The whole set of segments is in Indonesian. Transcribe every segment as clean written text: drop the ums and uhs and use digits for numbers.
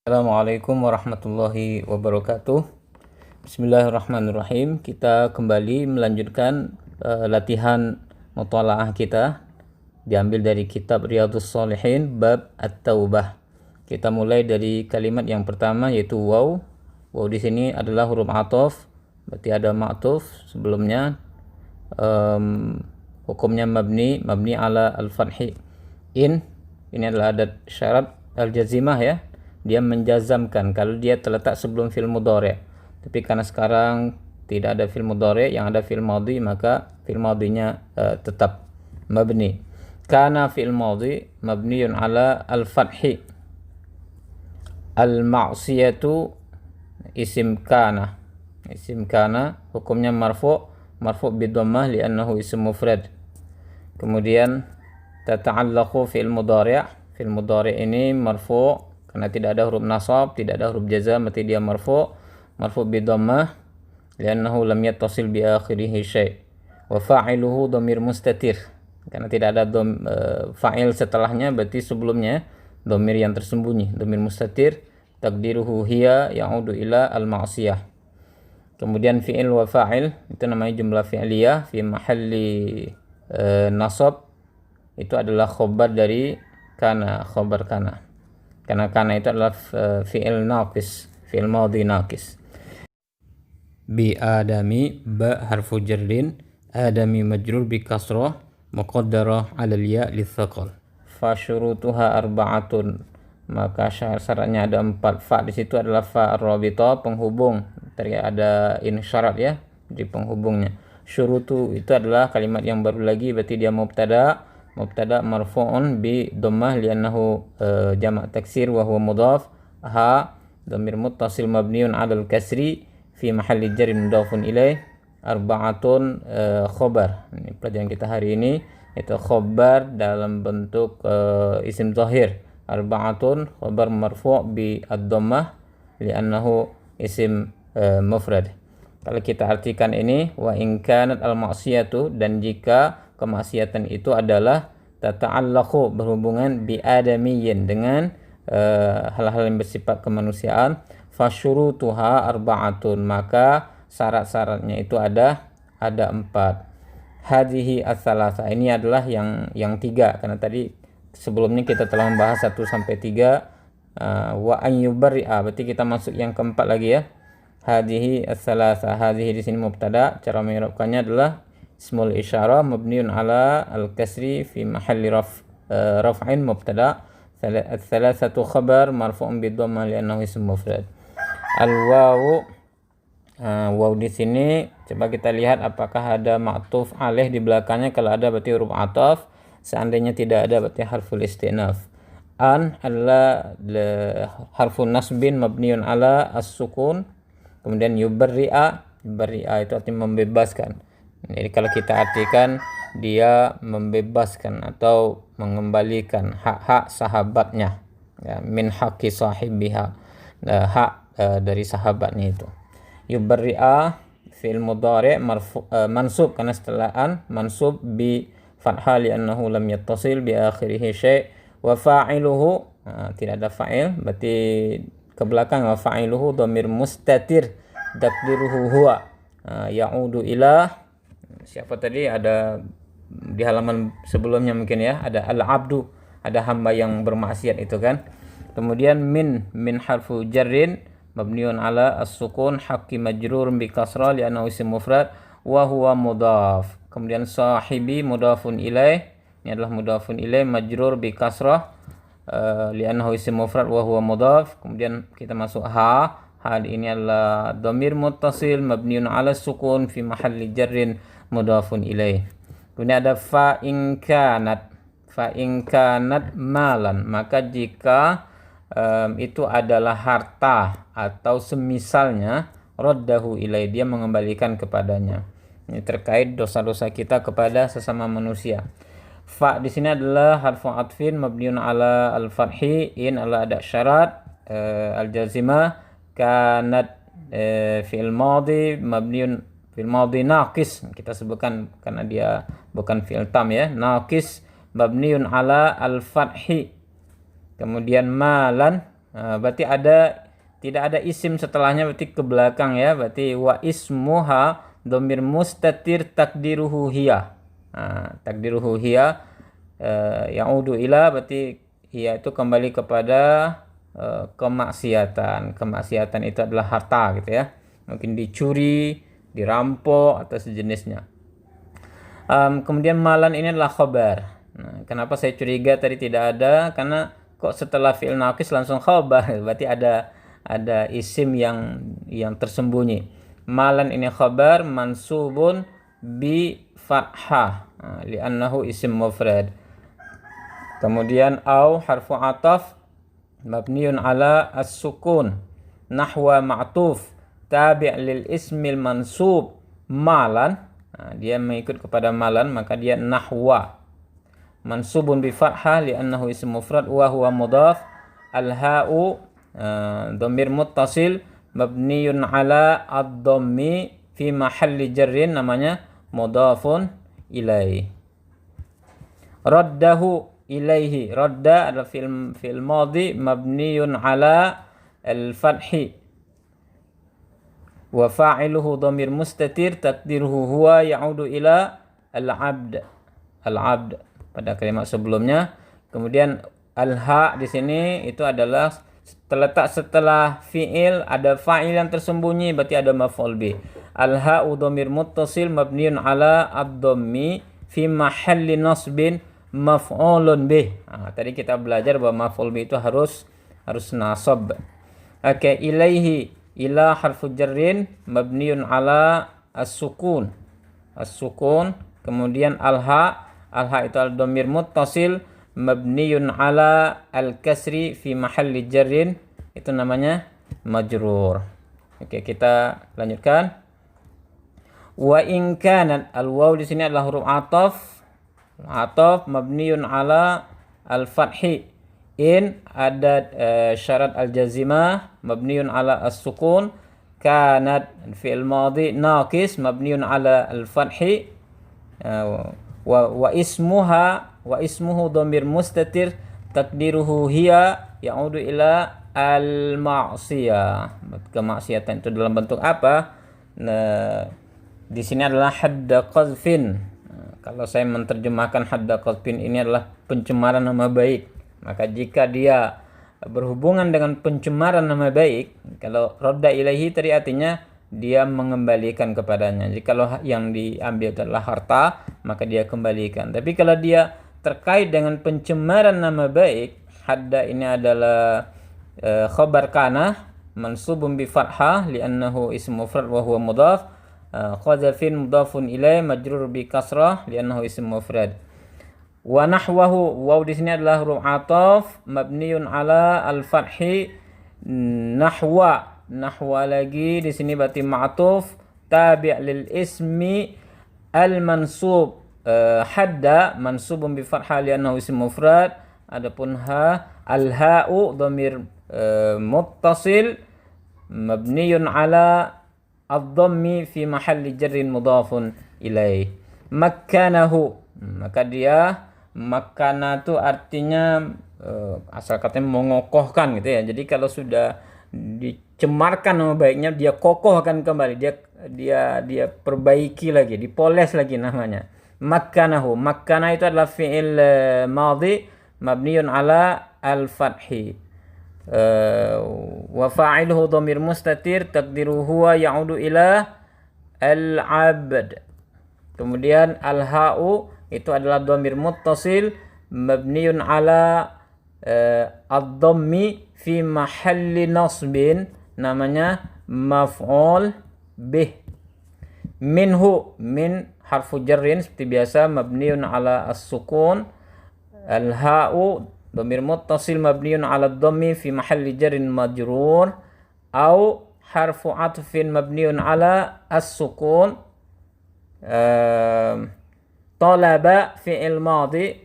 Assalamualaikum warahmatullahi wabarakatuh. Bismillahirrahmanirrahim. Kita kembali melanjutkan latihan muthala'ah kita, diambil dari kitab Riyadhus Shalihin bab At-Taubah. Kita mulai dari kalimat yang pertama, yaitu waw. Waw di sini adalah huruf ataf, berarti ada ma'tuf sebelumnya. Hukumnya mabni ala al-fathi. Ini adalah adat syarat al-jazimah ya. Dia menjazamkan kalau dia terletak sebelum fi'il mudhari'. Tapi karena sekarang tidak ada fi'il mudhari', yang ada fi'il madhi, maka fi'il madhinya tetap mabni. Kana fi'il madhi mabniun ala al-fathi. Al-ma'siyatu isim kana. Isim kana hukumnya marfu' bidhammah li'annahu isim mufrad. Kemudian tata'allaqu fi'il mudhari'. Fi'il mudhari' ini marfu' karena tidak ada huruf nasab, tidak ada huruf jazam, berarti dia marfu' bidhammah li'annahu lam yattasil bi akhirih syai'. Wa fa'iluhu dhamir mustatir, karena tidak ada fa'il setelahnya, berarti sebelumnya dhamir yang tersembunyi, dhamir mustatir. Takdiruhu hiya ya'udu ila al-ma'siyah. Kemudian fi'il wa fa'il itu namanya jumlah fi'liyah fi mahalli nasab. Itu adalah khobar dari kana, khobar kana. Karena kana itu adalah fi'il naqis, fi'il madhi naqis. Bi adami, ba harfu jarrin, adami majrur bi kasrah muqaddarah 'ala al-ya' litsaqal. Fa syurutuha arba'atun, maka syaratnya ada 4. Fa di situ adalah fa ar-rabithah, penghubung. Tadi ada in syarat ya, di penghubungnya. Syurutu itu adalah kalimat yang baru lagi, berarti dia mubtada marfu'un bi dhammah li'annahu jama' taksir wa huwa mudhaf. Ha dhamir muttasil mabniun 'alal kasri fi mahalli jarrin mudhafun ilaih. Arba'atun khobar. Ini pelajaran kita hari ini, itu khobar dalam bentuk isim zahir. Arba'atun khobar marfu' bi ad-dhammah li'annahu isim mufrad. Kalau kita artikan ini, wa in kanat al-ma'siyatu, dan jika kemaksiatan itu adalah tata'allaqu, berhubungan bi adamiyyin, dengan hal-hal yang bersifat kemanusiaan. Fasyurutuha arba'atun, maka syarat-syaratnya itu ada 4. Hadhihi ats-tsalatsa, ini adalah yang 3, karena tadi sebelumnya kita telah membahas 1 sampai 3. Wa an yubarri'a, berarti kita masuk yang keempat lagi ya. Hadhihi ats-tsalatsa, hadhihi di sini mubtada, cara mengi'rabkannya adalah ismul isyarah mabniun ala al-kasri fi mahalli raf'in mubtada. Ats-tsalatsatu khabar marfu'un bi dhammah li'annahu ism mufrad. Al-wawu, waw di sini coba kita lihat apakah ada ma'tuf alaih di belakangnya. Kalau ada berarti huruf ataf, seandainya tidak ada berarti harful istinaf. An adalah harfun nasbin mabniun ala as-sukun. Kemudian yubarri'a itu artinya membebaskan. Jadi kalau kita artikan, dia membebaskan atau mengembalikan hak-hak sahabatnya ya, min haqqi sahibiha, hak dari sahabatnya itu. Yubarri'a fi'il mudhari' mansub, karena setelah an mansub bi fathah li'annahu lam yattasil bi akhirih syai'. Wa fa'iluhu, tidak ada fa'il, berarti ke belakang. Wa fa'iluhu dhamir mustatir takdiruhu huwa ya'udu ila, siapa tadi, ada di halaman sebelumnya mungkin ya, ada al-abdu, ada hamba yang bermaksiat itu kan. Kemudian min harfu jarrin mabniun ala as-sukun haqqi majrur bi kasrah li'annahu isim mufrad wa huwa mudhaf. Kemudian sahibi mudhafun ilaih, ini adalah mudhafun ilaih majrur bi kasrah li'annahu isim mufrad wa huwa mudhaf. Kemudian kita masuk ha ini adalah dhamir muttasil mabniun ala sukun fi mahalli jarrin mudhafun ilaih. Kemudian ada fa in kanat malan, maka jika itu adalah harta atau semisalnya, raddahu ilaih, dia mengembalikan kepadanya. Ini terkait dosa-dosa kita kepada sesama manusia. Fa di sini adalah harfu atfin mabniun ala al-fathi, in ala ada syarat al-jazimah. Kanat fi'il madhi mabniun, fi'il madhi naqis, kita sebutkan karena dia bukan fi'il tam ya, naqis mabniun ala al-fathi. Kemudian malan Berarti tidak ada isim setelahnya, berarti ke belakang ya. Berarti wa ismuha dhamir mustatir takdiruhu hiya. Takdiruhu hiya ya'udu ila, berarti hiya itu kembali kepada kemaksiatan. Kemaksiatan itu adalah harta gitu ya. Mungkin dicuri, dirampok atau sejenisnya. Kemudian malan ini adalah khabar. Nah, kenapa saya curiga tadi tidak ada? Karena kok setelah fi'il naqis langsung khabar, berarti ada isim yang tersembunyi. Malan ini khabar mansubun bi fathah, li'annahu isim mufrad. Kemudian au harfu ataf mabniun ala as-sukun nahwa ma'tuf tabi' lil ismil mansub malan. Dia mengikut kepada malan, maka dia nahwa mansubun bi fathah li'annahu ism mufrad wa huwa mudhaf. Al-ha'u dhamir muttasil mabniyun ala ad-dhammi fi mahalli jarrin, namanya mudhafun ilaih. Raddahu ilaihi, radda adalah fi'il madhi mabniyun ala al-fathi wa fa'iluhu dhamir mustatir takdiruhu huwa ya'udu ila al-'abd. Al-'abd pada kalimat sebelumnya. Kemudian al-ha di sini itu adalah terletak setelah fi'il, ada fa'il yang tersembunyi, berarti ada maf'ul bih. Al-ha'u dhamir muttasil mabniun ala ad-dhammi fi mahalli nasbin maf'ulun bih. Tadi kita belajar bahwa maf'ul bih itu harus nasab. Oke, ilaihi, ila harfu jarrin mabniun ala as-sukun. As-sukun, kemudian al-ha itu al-dhamir muttasil mabniyun ala al-kasri fi mahalli jarrin, itu namanya majrur. Oke, kita lanjutkan. Wa in kanat, al-waw di sini adalah huruf ataf mabniyun ala al-fathi. In ada syarat al-jazimah mabniyun ala as-sukun. Kanat fi'il madhi naqis mabniyun ala al-fathi. Wa ismuhu dhamir mustatir takdiruhu hiya ya'udu ila al-ma'siyah. Kemaksiatan itu dalam bentuk apa? Di sini adalah hadda qadhfin. Kalau saya menerjemahkan hadda qadhfin ini adalah pencemaran nama baik. Maka jika dia berhubungan dengan pencemaran nama baik, kalau radda ilaihi tadi artinya dia mengembalikan kepadanya. Jikalau yang diambil adalah harta, maka dia kembalikan. Tapi kalau dia terkait dengan pencemaran nama baik, hadda ini adalah khabar kana mansubun bi fathah li'annahu ism mufrad wa huwa mudhaf. Qadhafin mudhafun ilaih majrur bi kasrah li'annahu ism mufrad. Wa nahwahu, waw di sini adalah huruf ataf mabniun ala al-fathi. Nahwa lagi di sini berarti ma'tuf tabi' lil ismi al-mansub. Hadda mansubun bi fathah li'annahu ism mufrad. Adapun al-ha'u dhamir muttasil mabniun ala ad-dhammi fi mahalli jarrin mudhafun ilaih. Makkanahu, maka dia makana itu artinya asal katanya mengokohkan gitu ya. Jadi kalau sudah dicemarkan nama baiknya, dia kokohkan kembali, dia perbaiki lagi, dipoles lagi namanya. Makkanahu, makkana itu adalah fi'il madhi mabniun ala al-fathi. Wa fa'iluhu dhamir mustatir takdiruhu huwa ya'udu ila al-'abd. Kemudian al-ha'u itu adalah dhamir muttasil mabniun ala ad-dhammi fi mahalli nasbin, namanya maf'ul bih. Minhu, min harfu jarrin seperti biasa mabniun ala as-sukun. Al-ha'u dhamir muttasil mabniun ala ad-dhammi fi mahalli jarrin majrur. Au harfu atfin mabniun ala as-sukun. Talaba fi'il madhi.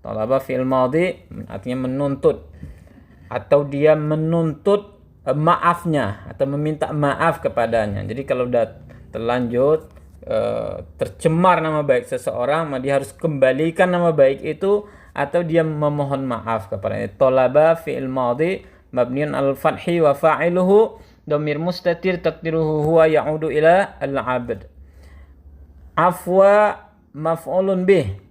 Talaba fi'il madhi artinya menuntut, atau dia menuntut maafnya atau meminta maaf kepadanya. Jadi kalau udah terlanjut tercemar nama baik seseorang, maka dia harus kembalikan nama baik itu atau dia memohon maaf kepadanya. Talaba fi'il madhi mabniun al fathi wa fa'iluhu dhamir mustatir taqdiruhu huwa ya'udu ila al-'abd. Afwa maf'ulun bih.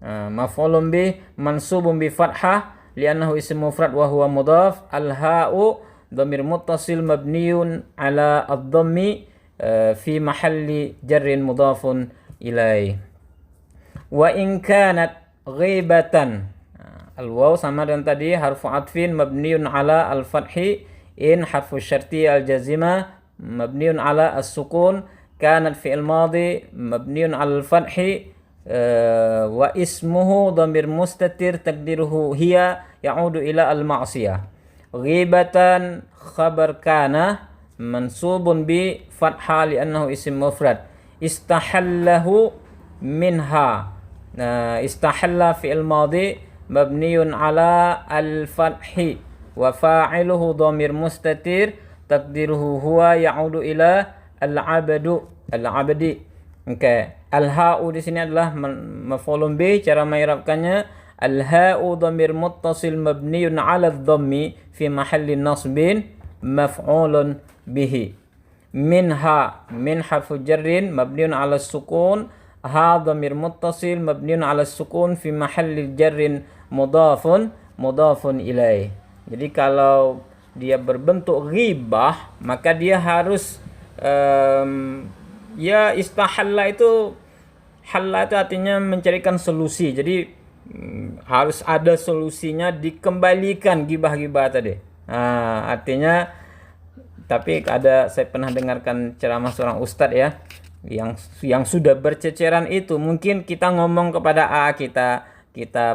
Maf'ulun bih mansubun bi fathah li'annahu ism mufrad wa huwa mudhaf. Al-ha'u dhamir muttasil mabniun ala ad-dhammi fi mahalli jarrin mudhafun ilaih. Wa in kanat ghibatan. Al-waw sama dengan tadi harfu atfin mabniun ala al-fathi. In harfu syarti al-jazima mabniun ala as-sukun. Kanat fi'il madhi mabniun ala al-fathi. Wa ismuhu dhamir mustatir taqdiruhu hiya ya'udu ila al-ma'siyah. Ghibatan khabar kana mansubun bi fathah li'annahu ism mufrad. Istahallahu minha. Istahalla fi'il madhi mabniun ala al-fathi wa fa'iluhu dhamir mustatir taqdiruhu huwa ya'udu ila al-'abdi. Okay. Al-ha'u di sini adalah maf'ulun bih. Cara mengirabkannya al-ha'u dhamir muttasil mabniun ala adh-dhammi fi mahalli nasbin maf'ulun bihi. Minha min harfu jarrin mabniun ala sukun. Ha dhamir muttasil mabniun ala sukun fi mahalli jarrin mudhafun ilaih. Jadi kalau dia berbentuk ghibah maka dia harus ya istahalla itu, halla itu artinya mencarikan solusi. Jadi harus ada solusinya, dikembalikan gibah-gibah tadi. Artinya, tapi saya pernah dengarkan ceramah seorang ustadz ya, yang sudah berceceran itu, mungkin kita ngomong kepada A, kita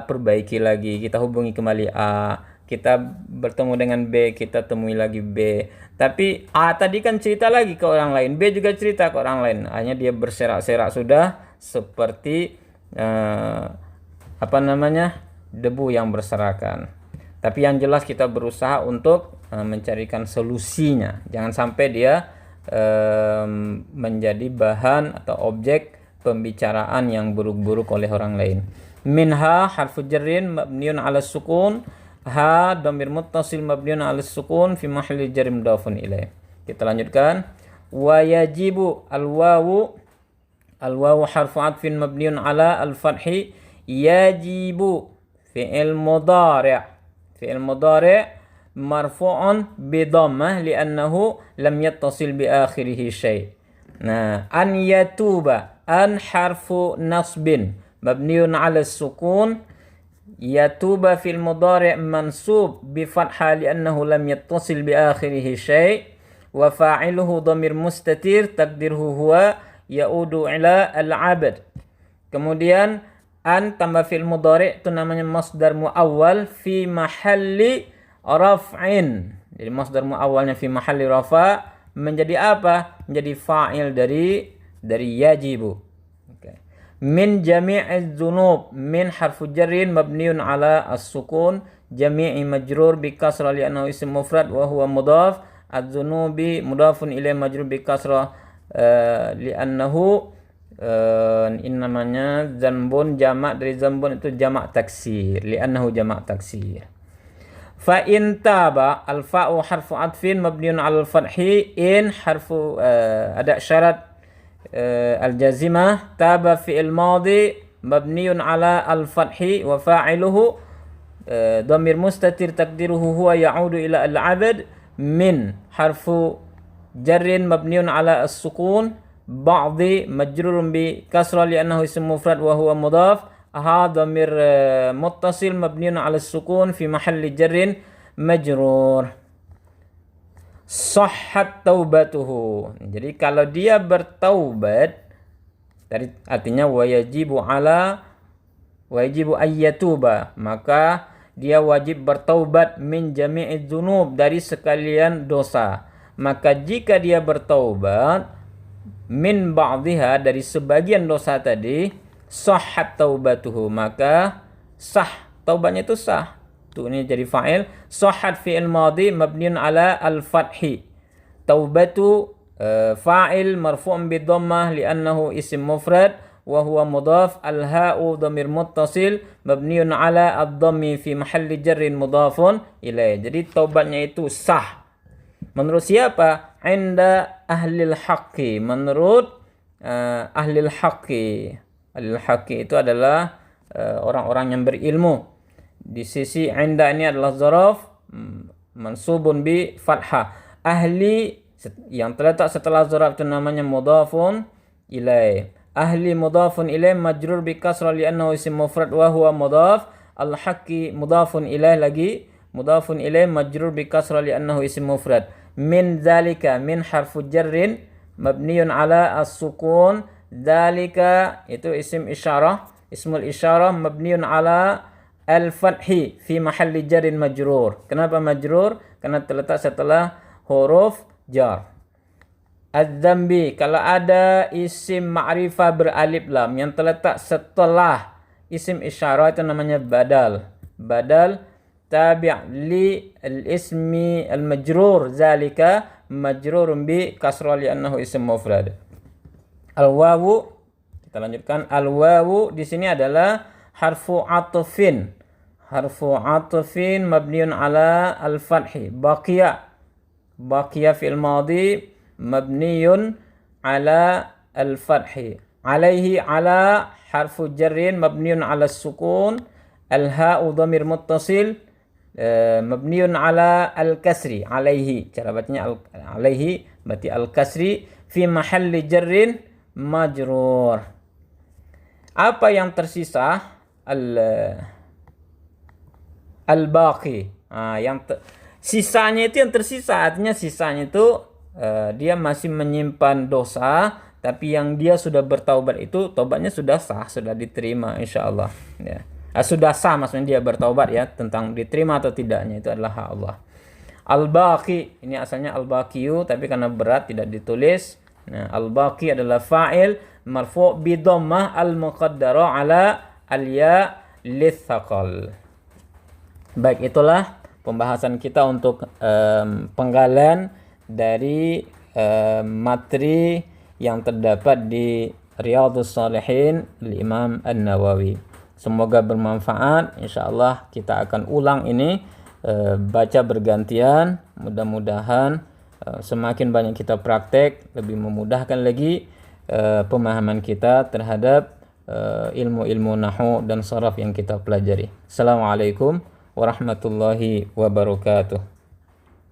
perbaiki lagi, kita hubungi kembali A, kita bertemu dengan B, kita temui lagi B. Tapi A tadi kan cerita lagi ke orang lain, B juga cerita ke orang lain. Hanya dia berserak-serak sudah seperti debu yang berserakan. Tapi yang jelas kita berusaha untuk mencarikan solusinya. Jangan sampai dia menjadi bahan atau objek pembicaraan yang buruk-buruk oleh orang lain. Minha harfu jarrin mabniun ala sukun. Ha dhamir muttasil mabniun ala sukun fi mahalli jarrin mudhafun ilaih. Kita lanjutkan. Wa yajibu al-wawu harfu atfin mabniun ala al-fathi. Yajibu fi'il mudhari'. Fi'il mudhari' marfu'un bi dhammah li'annahu lam yattasil bi akhirih syai'. Nah, an yatuba, an harfu nasbin mabniun 'ala sukun. Yatuba fil mudhari' mansub bi fathah li'annahu lam yattasil bi akhirih syai'. Wa fa'iluhu dhamir mustatir taqdiruhu huwa ya'udu ila al-'abd. Kemudian an tambah fil mudhari' itu namanya masdar muawwal fi mahalli raf'in. Jadi masdar muawwalnya fi mahalli rafa' menjadi apa? Menjadi fa'il dari yajibu. Okay. Min jami'iz dzunub, min harfu jarrin mabniun ala as-sukun, jami'i majrur bi kasrah li'annahu ism mufrad wa huwa mudhaf. Az-dzunubi mudhafun ilaih majrur bi kasrah li'annahu ini namanya zanbun, jamak dari zanbun itu jamak taksir, li'annahu jamak taksir. Fa in taba, al-fa'u harfu atfin mabniun 'ala al-fathi. In harfu ada syarat al-jazimah. Taba fi'il madhi mabniun 'ala al-fathi wa fa'iluhu dhamir mustatir taqdiruhu huwa ya'udu ila al-'abd. Min harfu jarrin mabniun 'ala as-sukun. Ba'dhi majrurun bi kasrah li'annahu ism mufrad wa huwa mudhaf. Ha dhamir muttasil mabniun 'ala as-sukun fi mahalli jarrin majrur. Sahhat taubatuhu. Jadi kalau dia bertaubat, artinya wajibu ayyatuba, maka dia wajib bertaubat min jami'i dzunub, dari sekalian dosa. Maka jika dia bertaubat min ba'dhiha, dari sebagian dosa tadi, sahhat taubatuhu, maka sah, taubatnya itu sah. Tuh ini jadi fa'il. Sahhat fi'il madhi mabniun ala al-fathi. Taubatu fa'il marfu'un bi dhammah li'annahu ism mufrad wa huwa mudhaf, al-ha'u dhamir muttasil mabniun ala ad-dhammi fi mahalli jarrin mudhafun ilaih. Jadi taubatnya itu sah. Menurut siapa? Inda ahlil haqqi. Menurut ahlil haqqi. Ahlil haqqi itu adalah orang-orang yang berilmu. Di sisi inda ini adalah zaraf mansubun bi fathah. Ahli yang terletak setelah zaraf itu namanya mudhafun ilaih. Ahli mudhafun ilaih majrur bi kasrah li'annahu isim mufrad wa huwa mudhaf. Al-haqqi mudhafun ilaih lagi mudhafun ilaih majrur bi kasrah li'annahu isim mufrad. Min zalika, min harfu jarrin mabniun ala as-sukun. Zalika itu isim isyarah, ismul isyarah mabniun ala al-fathi fi mahalli jarrin majrur. Kenapa majrur? Karena terletak setelah huruf jar. Az-zambi, kalau ada isim ma'rifah beralif lam yang terletak setelah isim isyarah itu namanya badal. Badal tabi' li al-ismi al-majrur, zalika majrurun bi kasrah li'annahu isim mufrad. Al-wawu, kita lanjutkan. Al-wawu di sini adalah harfu atfin. Harfu atfin mabniun ala al-fathi. Baqiya fi'il madhi mabniun ala al-fathi. Alaihi ala harfu jarrin mabniun ala sukun. Al-ha'u dhamir muttasil mabniun ala al-kasri. Alaihi, cara bacanya alaihi berarti al-kasri fi mahalli jarrin majrur. Apa yang tersisa? Al-baqi. Sisanya itu yang tersisa, artinya sisanya itu dia masih menyimpan dosa, tapi yang dia sudah bertaubat itu taubatnya sudah sah, sudah diterima insyaallah ya. Sudah sah maksudnya dia bertaubat ya, tentang diterima atau tidaknya itu adalah hak Allah. Al-baqi ini asalnya al-baqiyu tapi karena berat tidak ditulis. Nah, al-baqi adalah fa'il marfu' bi dhammah al-muqaddara ala al-ya litsaqal. Baik, itulah pembahasan kita untuk penggalan dari materi yang terdapat di Riyadhus Shalihin Imam An-Nawawi. Semoga bermanfaat. Insyaallah kita akan ulang ini, baca bergantian. Mudah-mudahan semakin banyak kita praktek, lebih memudahkan lagi pemahaman kita terhadap ilmu-ilmu nahwu dan sharaf yang kita pelajari. Assalamualaikum warahmatullahi wabarakatuh.